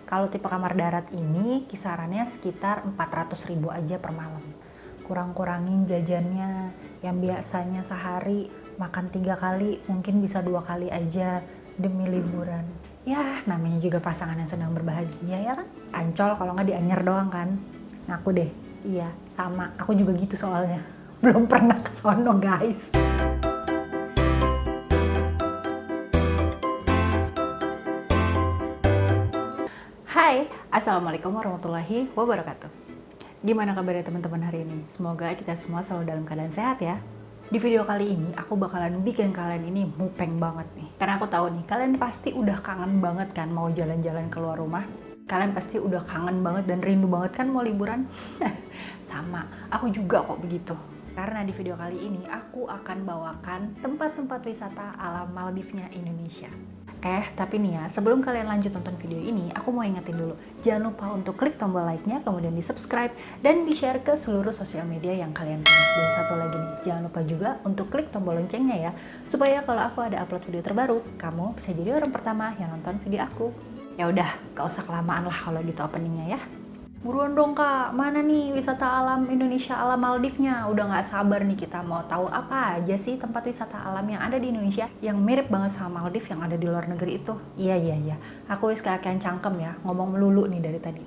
Kalau tipe kamar darat ini kisarannya sekitar 400.000 aja per malam. Kurang-kurangin jajannya, yang biasanya sehari makan 3 kali, mungkin bisa 2 kali aja demi liburan. Ya, namanya juga pasangan yang sedang berbahagia ya kan? Ancol kalau nggak di Anyer doang kan? Ngaku deh, iya sama, aku juga gitu soalnya. Belum pernah ke sono guys. Hai, Assalamualaikum warahmatullahi wabarakatuh. Gimana kabarnya teman-teman hari ini? Semoga kita semua selalu dalam keadaan sehat ya. Di video kali ini aku bakalan bikin kalian ini mupeng banget nih. Karena aku tahu nih, kalian pasti udah kangen banget kan mau jalan-jalan keluar rumah. Kalian pasti udah kangen banget dan rindu banget kan mau liburan? Sama, aku juga kok begitu. Karena di video kali ini aku akan bawakan tempat-tempat wisata alam Maldivnya Indonesia. Tapi nih ya, sebelum kalian lanjut nonton video ini, aku mau ingetin dulu, jangan lupa untuk klik tombol like-nya, kemudian di subscribe, dan di share ke seluruh sosial media yang kalian punya. Dan satu lagi nih, jangan lupa juga untuk klik tombol loncengnya ya, supaya kalau aku ada upload video terbaru, kamu bisa jadi orang pertama yang nonton video aku. Ya udah, gak usah kelamaan lah kalau gitu openingnya ya. Buruan dong kak, mana nih wisata alam Indonesia alam Maldivnya? Udah gak sabar nih kita mau tahu apa aja sih tempat wisata alam yang ada di Indonesia yang mirip banget sama Maldives yang ada di luar negeri itu. Iya, aku wis kakean cangkem ya, ngomong melulu nih dari tadi.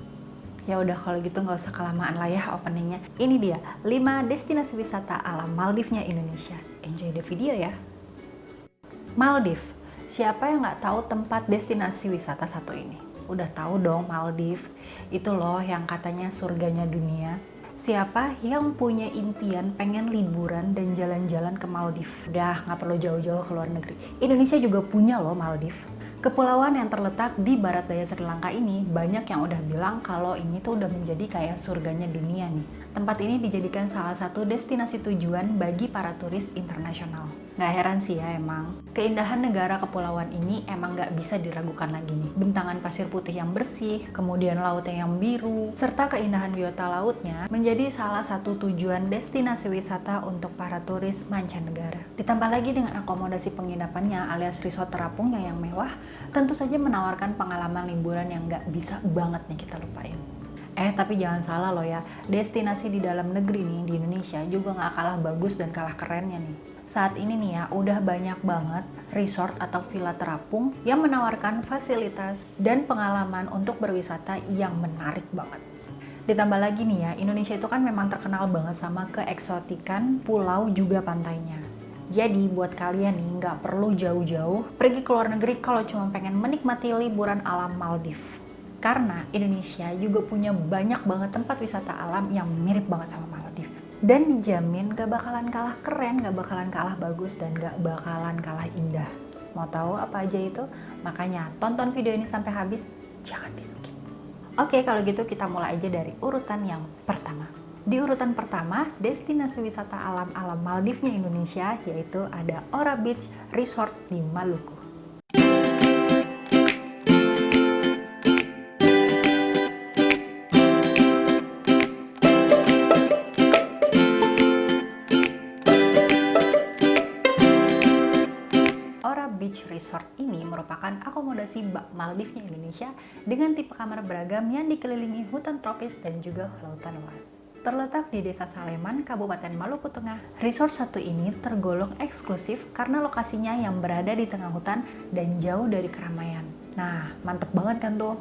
Ya udah kalau gitu gak usah kelamaan lah ya openingnya. Ini dia 5 destinasi wisata alam Maldivnya Indonesia. Enjoy the video ya. Maldives, siapa yang gak tahu tempat destinasi wisata satu ini? Udah tahu dong Maldives, itu loh yang katanya surganya dunia. Siapa yang punya impian pengen liburan dan jalan-jalan ke Maldives? Udah nggak perlu jauh-jauh ke luar negeri. Indonesia juga punya loh Maldives. Kepulauan yang terletak di barat daya Sri Lanka ini banyak yang udah bilang kalau ini tuh udah menjadi kayak surganya dunia nih. Tempat ini dijadikan salah satu destinasi tujuan bagi para turis internasional. Nggak heran sih ya emang, keindahan negara kepulauan ini emang nggak bisa diragukan lagi nih. Bentangan pasir putih yang bersih, kemudian lautnya yang biru, serta keindahan biota lautnya menjadi salah satu tujuan destinasi wisata untuk para turis mancanegara. Ditambah lagi dengan akomodasi penginapannya alias resort terapungnya yang mewah, tentu saja menawarkan pengalaman liburan yang nggak bisa banget nih kita lupain. Tapi jangan salah loh ya, destinasi di dalam negeri nih di Indonesia juga nggak kalah bagus dan kalah kerennya nih. Saat ini nih ya, udah banyak banget resort atau villa terapung yang menawarkan fasilitas dan pengalaman untuk berwisata yang menarik banget. Ditambah lagi nih ya, Indonesia itu kan memang terkenal banget sama keeksotikan pulau juga pantainya. Jadi buat kalian nih nggak perlu jauh-jauh pergi ke luar negeri kalau cuma pengen menikmati liburan alam Maldives. Karena Indonesia juga punya banyak banget tempat wisata alam yang mirip banget sama Maldives. Dan dijamin gak bakalan kalah keren, gak bakalan kalah bagus, dan gak bakalan kalah indah. Mau tahu apa aja itu? Makanya tonton video ini sampai habis, jangan di skip. Oke, kalau gitu kita mulai aja dari urutan yang pertama. Di urutan pertama, destinasi wisata alam-alam Maldivnya Indonesia, yaitu ada Ora Beach Resort di Maluku. Ora Beach Resort ini merupakan akomodasi Maldivnya Indonesia dengan tipe kamar beragam yang dikelilingi hutan tropis dan juga lautan luas. Terletak di Desa Saleman, Kabupaten Maluku Tengah, resort satu ini tergolong eksklusif karena lokasinya yang berada di tengah hutan dan jauh dari keramaian. Nah, mantep banget kan tuh?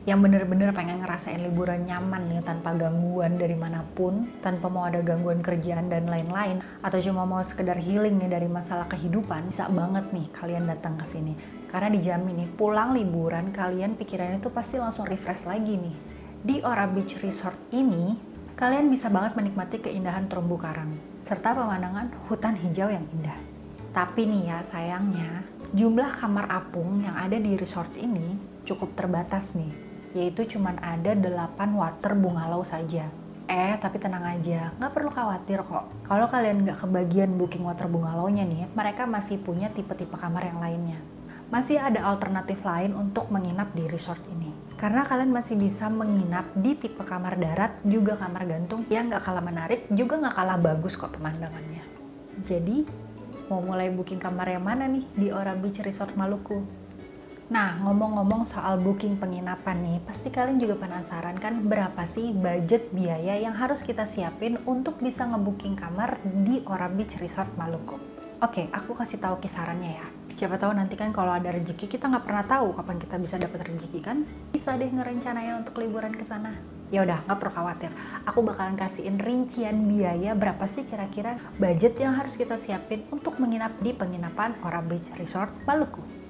Yang bener-bener pengen ngerasain liburan nyaman nih tanpa gangguan dari manapun, tanpa mau ada gangguan kerjaan dan lain-lain, atau cuma mau sekedar healing nih dari masalah kehidupan, bisa banget nih kalian datang ke sini. Karena dijamin nih pulang liburan kalian pikirannya tuh pasti langsung refresh lagi nih. Di Ora Beach Resort ini, kalian bisa banget menikmati keindahan terumbu karang, serta pemandangan hutan hijau yang indah. Tapi nih ya sayangnya, jumlah kamar apung yang ada di resort ini cukup terbatas nih. Yaitu cuman ada 8 water bungalow saja. Tapi tenang aja, nggak perlu khawatir kok. Kalau kalian nggak kebagian booking water bungalow-nya nih, mereka masih punya tipe-tipe kamar yang lainnya. Masih ada alternatif lain untuk menginap di resort ini. Karena kalian masih bisa menginap di tipe kamar darat, juga kamar gantung yang nggak kalah menarik, juga nggak kalah bagus kok pemandangannya. Jadi, mau mulai booking kamar yang mana nih di Ora Beach Resort Maluku? Nah, ngomong-ngomong soal booking penginapan nih, pasti kalian juga penasaran kan berapa sih budget biaya yang harus kita siapin untuk bisa ngebooking kamar di Ora Beach Resort Maluku. Oke, aku kasih tahu kisarannya ya. Siapa tahu nanti kan kalau ada rezeki, kita nggak pernah tahu kapan kita bisa dapat rezeki kan? Bisa deh ngerencanain untuk liburan ke sana. Ya udah, nggak perlu khawatir. Aku bakalan kasihin rincian biaya berapa sih kira-kira budget yang harus kita siapin untuk menginap di penginapan Ora Beach Resort Maluku.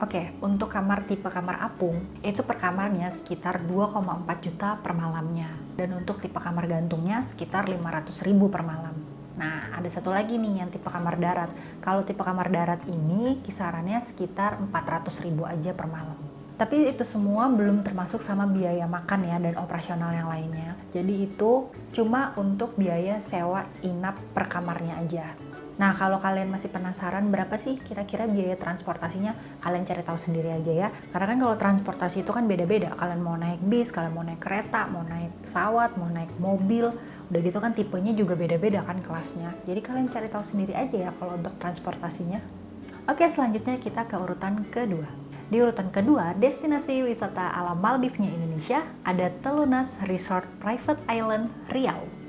Oke, untuk kamar tipe kamar apung, itu per kamarnya sekitar 2,4 juta per malamnya. Dan untuk tipe kamar gantungnya sekitar 500.000 per malam. Nah, ada satu lagi nih yang tipe kamar darat. Kalau tipe kamar darat ini kisarannya sekitar 400.000 aja per malam. Tapi itu semua belum termasuk sama biaya makan ya dan operasional yang lainnya. Jadi itu cuma untuk biaya sewa inap per kamarnya aja. Nah, kalau kalian masih penasaran berapa sih kira-kira biaya transportasinya, kalian cari tahu sendiri aja ya. Karena kan kalau transportasi itu kan beda-beda. Kalian mau naik bis, kalian mau naik kereta, mau naik pesawat, mau naik mobil. Udah gitu kan tipenya juga beda-beda kan kelasnya. Jadi kalian cari tahu sendiri aja ya kalau untuk transportasinya. Oke, selanjutnya kita ke urutan kedua. Di urutan kedua, destinasi wisata alam Maldivnya Indonesia ada Telunas Resort Private Island Riau.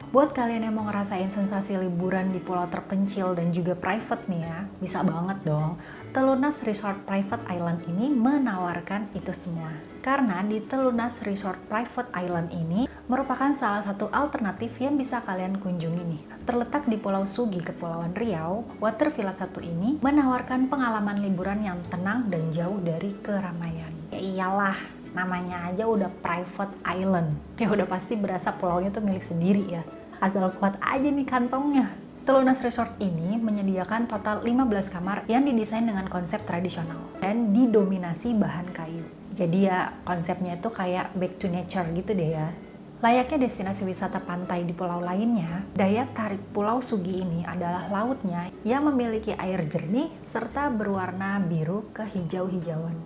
Buat kalian yang mau ngerasain sensasi liburan di pulau terpencil dan juga private nih ya, bisa banget dong. Telunas Resort Private Island ini menawarkan itu semua. Karena di Telunas Resort Private Island ini merupakan salah satu alternatif yang bisa kalian kunjungi nih. Terletak di Pulau Sugi, Kepulauan Riau, Water Villa 1 ini menawarkan pengalaman liburan yang tenang dan jauh dari keramaian. Ya iyalah, namanya aja udah private island. Ya udah pasti berasa pulaunya tuh milik sendiri ya. Asal kuat aja nih kantongnya. Telunas Resort ini menyediakan total 15 kamar yang didesain dengan konsep tradisional dan didominasi bahan kayu. Jadi ya konsepnya itu kayak back to nature gitu deh ya. Layaknya destinasi wisata pantai di pulau lainnya, daya tarik Pulau Sugi ini adalah lautnya yang memiliki air jernih serta berwarna biru kehijau-hijauan.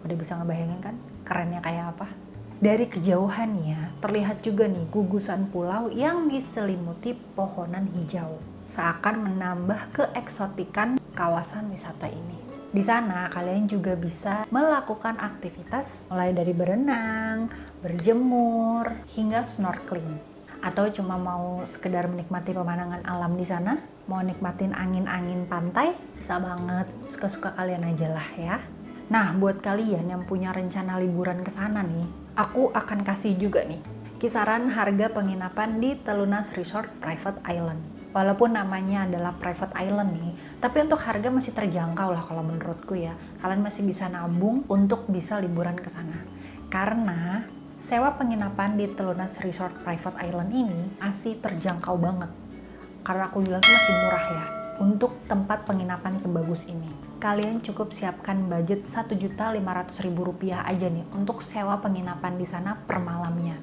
Udah bisa ngebayangin kan kerennya kayak apa? Dari kejauhan ya, terlihat juga nih gugusan pulau yang diselimuti pohonan hijau. Seakan menambah keeksotikan kawasan wisata ini. Di sana kalian juga bisa melakukan aktivitas mulai dari berenang, berjemur, hingga snorkeling. Atau cuma mau sekedar menikmati pemandangan alam di sana, mau nikmatin angin-angin pantai, bisa banget, suka-suka kalian aja lah ya. Nah, buat kalian yang punya rencana liburan ke sana nih, aku akan kasih juga nih kisaran harga penginapan di Telunas Resort Private Island. Walaupun namanya adalah private island nih, tapi untuk harga masih terjangkau lah kalau menurutku ya. Kalian masih bisa nabung untuk bisa liburan ke sana. Karena sewa penginapan di Telunas Resort Private Island ini masih terjangkau banget. Karena aku bilang itu masih murah ya. Untuk tempat penginapan sebagus ini, kalian cukup siapkan budget Rp1.500.000 aja nih untuk sewa penginapan di sana per malamnya.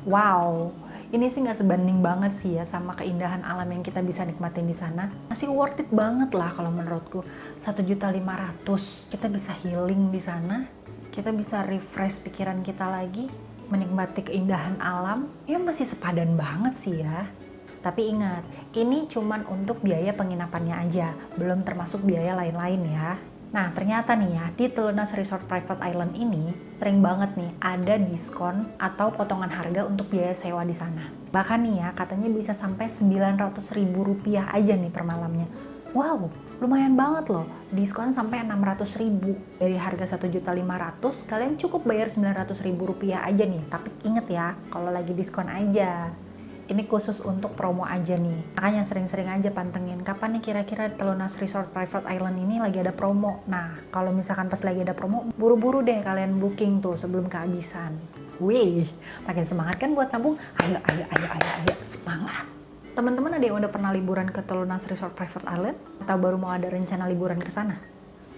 Wow, ini sih nggak sebanding banget sih ya sama keindahan alam yang kita bisa nikmatin di sana. Masih worth it banget lah kalau menurutku. Rp1.500.000 kita bisa healing di sana, kita bisa refresh pikiran kita lagi, menikmati keindahan alam. Ya masih sepadan banget sih ya. Tapi ingat, ini cuman untuk biaya penginapannya aja, belum termasuk biaya lain-lain ya. Nah, ternyata nih ya, di Telunas Resort Private Island ini sering banget nih ada diskon atau potongan harga untuk biaya sewa di sana. Bahkan nih ya, katanya bisa sampai Rp900.000 aja nih per malamnya. Wow, lumayan banget loh. Diskon sampai Rp600.000. Dari harga Rp1.500.000, kalian cukup bayar Rp900.000 aja nih. Tapi inget ya, kalau lagi diskon aja. Ini khusus untuk promo aja nih. Makanya sering-sering aja pantengin kapan nih kira-kira Telunas Resort Private Island ini lagi ada promo. Nah, kalau misalkan pas lagi ada promo, buru-buru deh kalian booking tuh sebelum kehabisan. Wih, makin semangat kan buat nabung? Ayo, semangat. Teman-teman ada yang udah pernah liburan ke Telunas Resort Private Island? Atau baru mau ada rencana liburan ke sana?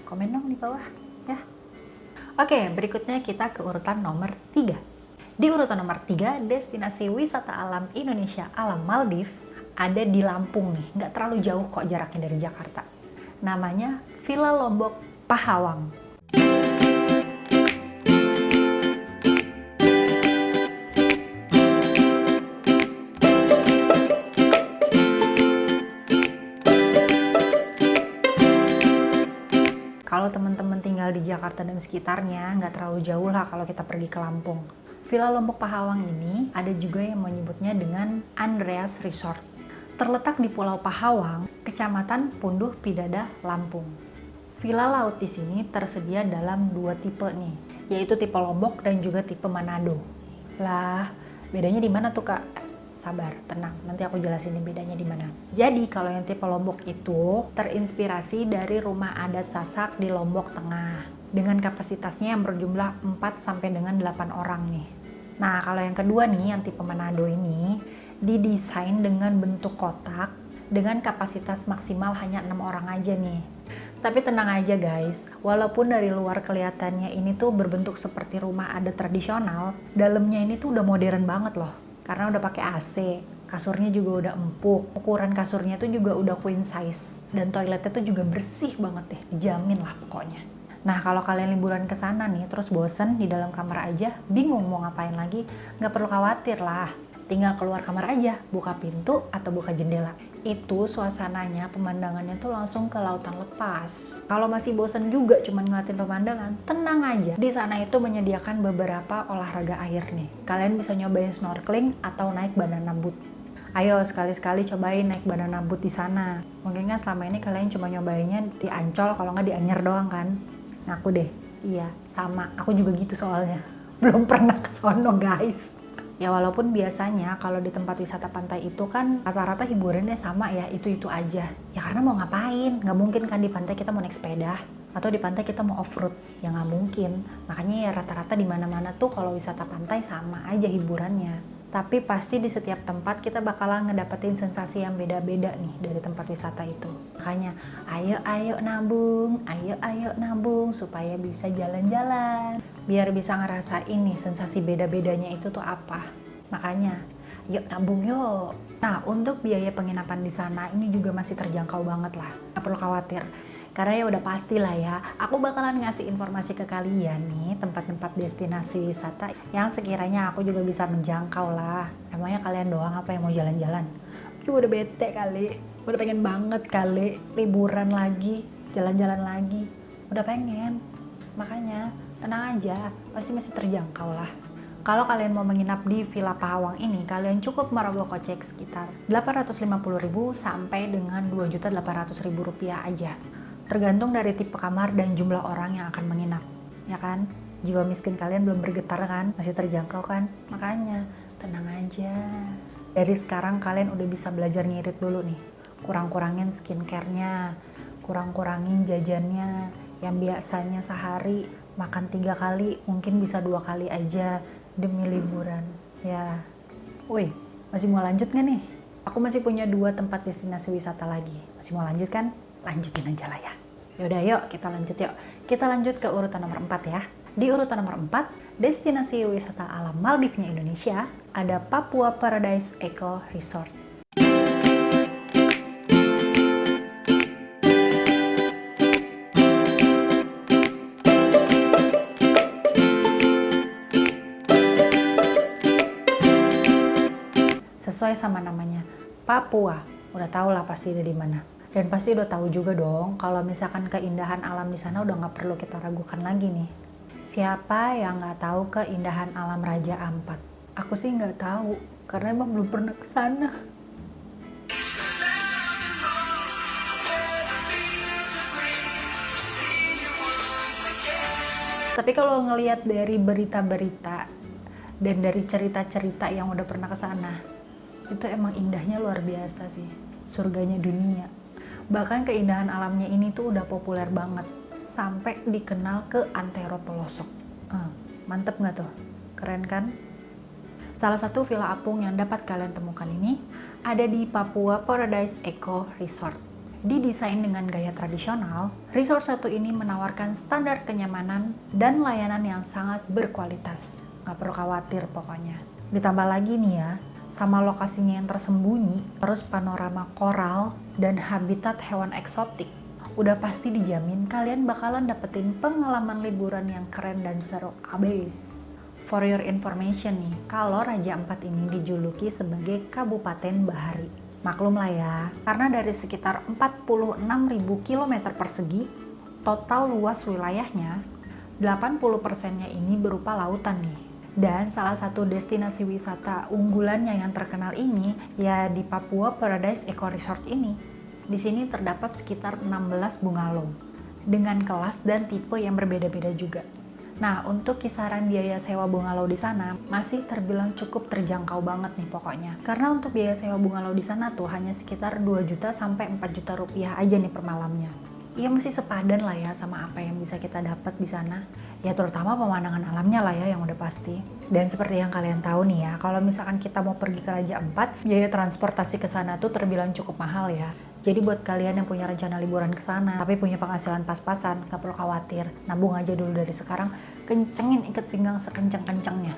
Komen dong di bawah ya. Oke, berikutnya kita ke urutan nomor 3. Di urutan nomor 3, destinasi wisata alam Indonesia alam Maldives ada di Lampung nih, nggak terlalu jauh kok jaraknya dari Jakarta. Namanya Villa Lombok Pahawang. Jakarta dan sekitarnya, nggak terlalu jauh lah kalau kita pergi ke Lampung. Villa Lombok Pahawang ini ada juga yang menyebutnya dengan Andreas Resort. Terletak di Pulau Pahawang, Kecamatan Punduh Pidada, Lampung. Villa laut di sini tersedia dalam 2 tipe nih, yaitu tipe Lombok dan juga tipe Manado. Lah, bedanya di mana tuh, Kak? Sabar, tenang, nanti aku jelasin bedanya di mana. Jadi kalau yang tipe Lombok itu terinspirasi dari rumah adat Sasak di Lombok Tengah dengan kapasitasnya yang berjumlah 4 sampai dengan 8 orang nih. Nah, kalau yang kedua nih, yang tipe Manado ini didesain dengan bentuk kotak dengan kapasitas maksimal hanya 6 orang aja nih. Tapi tenang aja guys, walaupun dari luar kelihatannya ini tuh berbentuk seperti rumah adat tradisional, dalamnya ini tuh udah modern banget loh. Karena udah pakai AC, kasurnya juga udah empuk, ukuran kasurnya tuh juga udah queen size, dan toiletnya tuh juga bersih banget deh, dijamin lah pokoknya. Nah, kalau kalian liburan ke sana nih, terus bosen di dalam kamar aja, bingung mau ngapain lagi, nggak perlu khawatir lah. Tinggal keluar kamar aja, buka pintu atau buka jendela. Itu suasananya, pemandangannya tuh langsung ke lautan lepas. Kalau masih bosen juga cuma ngeliatin pemandangan, tenang aja. Di sana itu menyediakan beberapa olahraga air nih. Kalian bisa nyobain snorkeling atau naik banana boat. Ayo sekali-sekali cobain naik banana boat di sana. Mungkin kan selama ini kalian cuma nyobainnya di Ancol, kalau nggak di Anyer doang kan. Ngaku deh, iya sama. Aku juga gitu soalnya. Belum pernah ke sono guys. Ya walaupun biasanya kalau di tempat wisata pantai itu kan rata-rata hiburannya sama ya, itu-itu aja. Ya karena mau ngapain? Nggak mungkin kan di pantai kita mau naik sepeda atau di pantai kita mau off-road. Ya nggak mungkin. Makanya ya rata-rata di mana-mana tuh kalau wisata pantai sama aja hiburannya. Tapi pasti di setiap tempat kita bakalan ngedapetin sensasi yang beda-beda nih dari tempat wisata itu. Makanya ayo nabung supaya bisa jalan-jalan. Biar bisa ngerasain nih sensasi beda-bedanya itu tuh apa. Makanya yuk nabung yuk. Nah, untuk biaya penginapan di sana ini juga masih terjangkau banget lah. Gak perlu khawatir. Karena ya udah pasti lah ya, aku bakalan ngasih informasi ke kalian nih tempat-tempat destinasi wisata yang sekiranya aku juga bisa menjangkau lah. Emangnya kalian doang apa yang mau jalan-jalan? Aku udah bete kali, udah pengen banget kali liburan lagi, jalan-jalan lagi. Udah pengen, makanya tenang aja, pasti masih terjangkau lah. Kalau kalian mau menginap di Villa Pahawang ini, kalian cukup merogoh kocek sekitar 850.000 sampai dengan 2.800.000 rupiah aja. Tergantung dari tipe kamar dan jumlah orang yang akan menginap, ya kan? Jiwa miskin kalian belum bergetar kan? Masih terjangkau kan? Makanya tenang aja. Dari sekarang kalian udah bisa belajar ngirit dulu nih. Kurang-kurangin skincare-nya, kurang-kurangin jajannya. Yang biasanya sehari makan 3 kali, mungkin bisa 2 kali aja demi liburan. Ya, woi, masih mau lanjut nggak nih? Aku masih punya 2 tempat destinasi wisata lagi. Masih mau lanjut kan? Lanjutin aja lah ya. Yaudah yuk kita lanjut yuk. Kita lanjut ke urutan nomor 4 ya. Di urutan nomor 4, destinasi wisata alam Maldivnya Indonesia, ada Papua Paradise Eco Resort. Sesuai sama namanya, Papua. Udah tau lah pasti ada di mana. Dan pasti udah tahu juga dong, kalau misalkan keindahan alam di sana udah nggak perlu kita ragukan lagi nih. Siapa yang nggak tahu keindahan alam Raja Ampat? Aku sih nggak tahu, karena emang belum pernah ke sana. Tapi kalau ngelihat dari berita-berita dan dari cerita-cerita yang udah pernah ke sana, itu emang indahnya luar biasa sih, surganya dunia. Bahkan keindahan alamnya ini tuh udah populer banget, sampai dikenal ke antero pelosok. Mantep nggak tuh? Keren kan? Salah satu villa apung yang dapat kalian temukan ini ada di Papua Paradise Eco Resort. Didesain dengan gaya tradisional, resort satu ini menawarkan standar kenyamanan dan layanan yang sangat berkualitas. Nggak perlu khawatir pokoknya. Ditambah lagi nih ya, sama lokasinya yang tersembunyi, terus panorama koral dan habitat hewan eksotik, udah pasti dijamin kalian bakalan dapetin pengalaman liburan yang keren dan seru abis. For your information nih, kalau Raja Ampat ini dijuluki sebagai Kabupaten Bahari. Maklum lah ya, karena dari sekitar 46.000 km persegi, total luas wilayahnya 80%-nya ini berupa lautan nih. Dan salah satu destinasi wisata unggulannya yang terkenal ini ya di Papua Paradise Eco Resort ini. Di sini terdapat sekitar 16 bungalow dengan kelas dan tipe yang berbeda-beda juga. Nah, untuk kisaran biaya sewa bungalow di sana masih terbilang cukup terjangkau banget nih pokoknya. Karena untuk biaya sewa bungalow di sana tuh hanya sekitar 2 juta sampai 4 juta rupiah aja nih per malamnya. Ya masih sepadan lah ya sama apa yang bisa kita dapat di sana. Ya terutama pemandangan alamnya lah ya yang udah pasti. Dan seperti yang kalian tahu nih ya, kalau misalkan kita mau pergi ke Raja Ampat, biaya transportasi ke sana tuh terbilang cukup mahal ya. Jadi buat kalian yang punya rencana liburan ke sana, tapi punya penghasilan pas-pasan, gak perlu khawatir. Nabung aja dulu dari sekarang, kencengin ikat pinggang sekencang-kencangnya.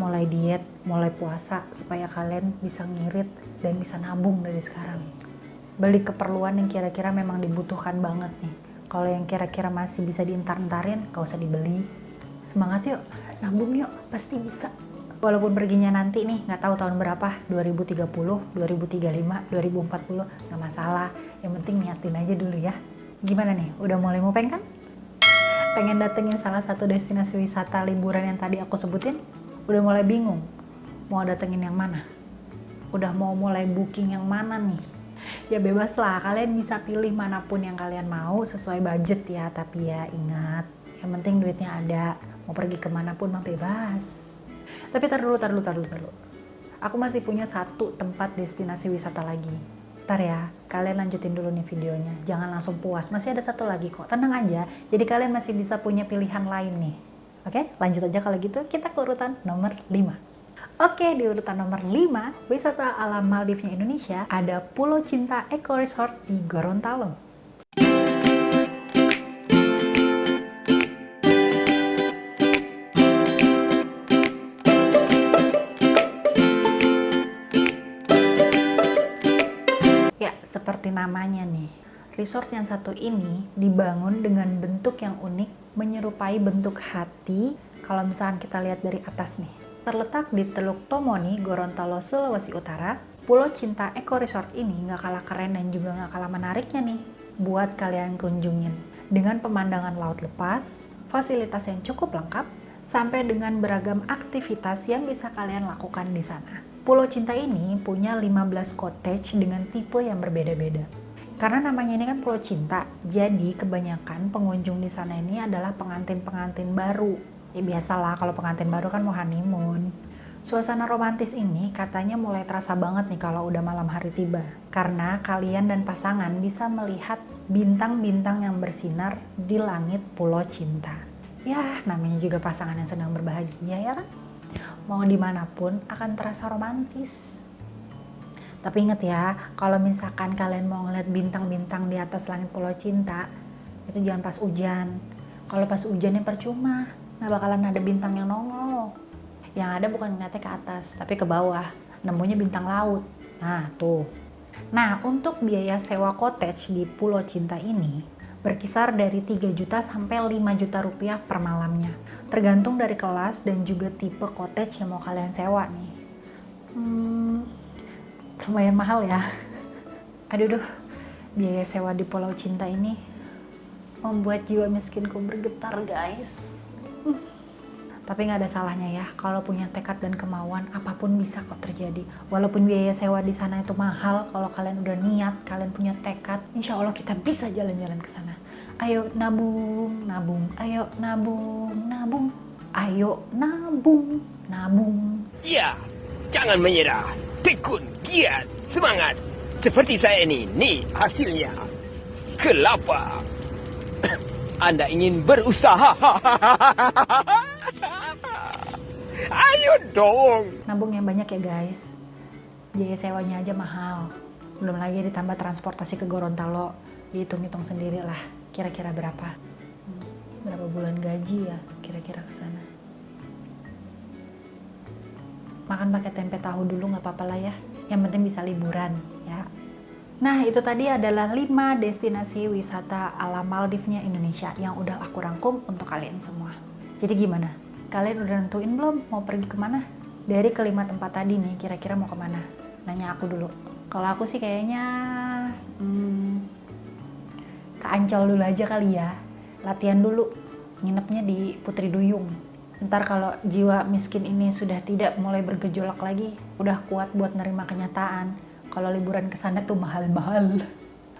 Mulai diet, mulai puasa, supaya kalian bisa ngirit dan bisa nabung dari sekarang. Beli keperluan yang kira-kira memang dibutuhkan banget nih. Kalau yang kira-kira masih bisa diintar-intarin, gak usah dibeli. Semangat yuk, nabung yuk, pasti bisa. Walaupun perginya nanti nih, nggak tahu tahun berapa, 2030, 2035, 2040, nggak masalah. Yang penting niatin aja dulu ya. Gimana nih, udah mulai mupeng kan? Pengen datengin salah satu destinasi wisata liburan yang tadi aku sebutin? Udah mulai bingung, mau datengin yang mana? Udah mau mulai booking yang mana nih? Ya bebas lah, kalian bisa pilih manapun yang kalian mau sesuai budget ya. Tapi ya ingat, yang penting duitnya ada. Mau pergi kemanapun mah bebas. Tapi tar dulu. Aku masih punya satu tempat destinasi wisata lagi. Ntar ya, kalian lanjutin dulu nih videonya. Jangan langsung puas, masih ada satu lagi kok. Tenang aja, jadi kalian masih bisa punya pilihan lain nih. Oke, lanjut aja kalau gitu, kita ke urutan nomor 5. Oke, di urutan nomor 5, wisata alam Maldivnya Indonesia, ada Pulau Cinta Eco Resort di Gorontalo. Ya, seperti namanya nih, resort yang satu ini dibangun dengan bentuk yang unik, menyerupai bentuk hati kalau misalkan kita lihat dari atas nih. Terletak di Teluk Tomoni, Gorontalo, Sulawesi Utara, Pulau Cinta Eco Resort ini nggak kalah keren dan juga nggak kalah menariknya nih buat kalian kunjungin. Dengan pemandangan laut lepas, fasilitas yang cukup lengkap, sampai dengan beragam aktivitas yang bisa kalian lakukan di sana. Pulau Cinta ini punya 15 cottage dengan tipe yang berbeda-beda. Karena namanya ini kan Pulau Cinta, jadi kebanyakan pengunjung di sana ini adalah pengantin-pengantin baru. Ya biasalah kalau pengantin baru kan mau honeymoon. Suasana romantis ini katanya mulai terasa banget nih kalau udah malam hari tiba. Karena kalian dan pasangan bisa melihat bintang-bintang yang bersinar di langit Pulau Cinta. Ya namanya juga pasangan yang sedang berbahagia ya kan. Mau dimanapun akan terasa romantis. Tapi inget ya, kalau misalkan kalian mau ngeliat bintang-bintang di atas langit Pulau Cinta, itu jangan pas hujan. Kalau pas hujannya percuma, nggak bakalan ada bintang yang nongol. Yang ada bukan ngeliatnya ke atas, tapi ke bawah. Nemunya bintang laut. Nah, tuh. Nah, untuk biaya sewa cottage di Pulau Cinta ini berkisar dari 3 juta sampai 5 juta rupiah per malamnya. Tergantung dari kelas dan juga tipe cottage yang mau kalian sewa nih. Lumayan mahal ya. Aduh, biaya sewa di Pulau Cinta ini membuat jiwa miskinku bergetar guys. Tapi nggak ada salahnya ya, kalau punya tekad dan kemauan, apapun bisa kok terjadi. Walaupun biaya sewa di sana itu mahal, kalau kalian udah niat, kalian punya tekad, insya Allah kita bisa jalan-jalan ke sana. Ayo nabung, nabung, ayo nabung, nabung, ayo nabung, nabung. Ya, jangan menyerah, tekun, giat, semangat. Seperti saya ini, nih hasilnya. Kelapa. Anda ingin berusaha? Ayo dong. Nabung yang banyak ya guys. Biaya sewanya aja mahal. Belum lagi ditambah transportasi ke Gorontalo. Dihitung-hitung sendiri lah. Kira-kira berapa? Berapa bulan gaji ya kira-kira ke sana. Makan pakai tempe tahu dulu nggak apa-apa lah ya. Yang penting bisa liburan ya. Nah, itu tadi adalah 5 destinasi wisata alam Maldivnya Indonesia yang udah aku rangkum untuk kalian semua. Jadi gimana? Kalian udah nentuin belum mau pergi kemana? Dari kelima tempat tadi nih, kira-kira mau kemana? Nanya aku dulu. Kalau aku sih kayaknya ke Ancol dulu aja kali ya. Latihan dulu nginepnya di Putri Duyung. Ntar kalau jiwa miskin ini sudah tidak mulai bergejolak lagi, udah kuat buat nerima kenyataan kalau liburan ke sana tuh mahal-mahal,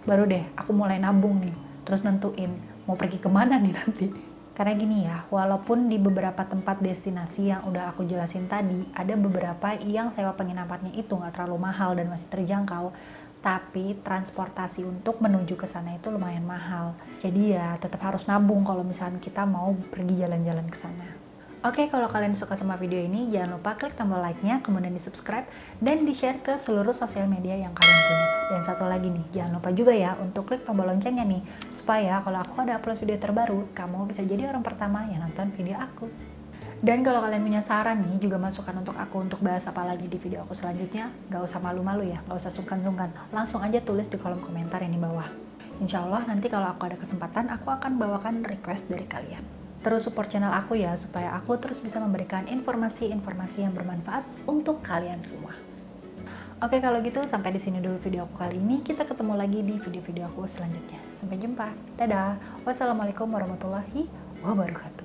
baru deh aku mulai nabung nih, terus nentuin mau pergi kemana nih nanti. Karena gini ya, walaupun di beberapa tempat destinasi yang udah aku jelasin tadi, ada beberapa yang sewa penginapannya itu nggak terlalu mahal dan masih terjangkau, tapi transportasi untuk menuju ke sana itu lumayan mahal. Jadi ya tetap harus nabung kalau misalnya kita mau pergi jalan-jalan ke sana. Oke, kalau kalian suka sama video ini, jangan lupa klik tombol like-nya, kemudian di-subscribe, dan di-share ke seluruh sosial media yang kalian punya. Dan satu lagi nih, jangan lupa juga ya untuk klik tombol loncengnya nih, supaya kalau aku ada upload video terbaru, kamu bisa jadi orang pertama yang nonton video aku. Dan kalau kalian punya saran nih, juga masukan untuk aku untuk bahas apa lagi di video aku selanjutnya, gak usah malu-malu ya, gak usah sungkan-sungkan, langsung aja tulis di kolom komentar yang di bawah. Insya Allah nanti kalau aku ada kesempatan, aku akan bawakan request dari kalian. Terus support channel aku ya, supaya aku terus bisa memberikan informasi-informasi yang bermanfaat untuk kalian semua. Oke, kalau gitu sampai di sini dulu video aku kali ini. Kita ketemu lagi di video-video aku selanjutnya. Sampai jumpa. Dadah. Wassalamualaikum warahmatullahi wabarakatuh.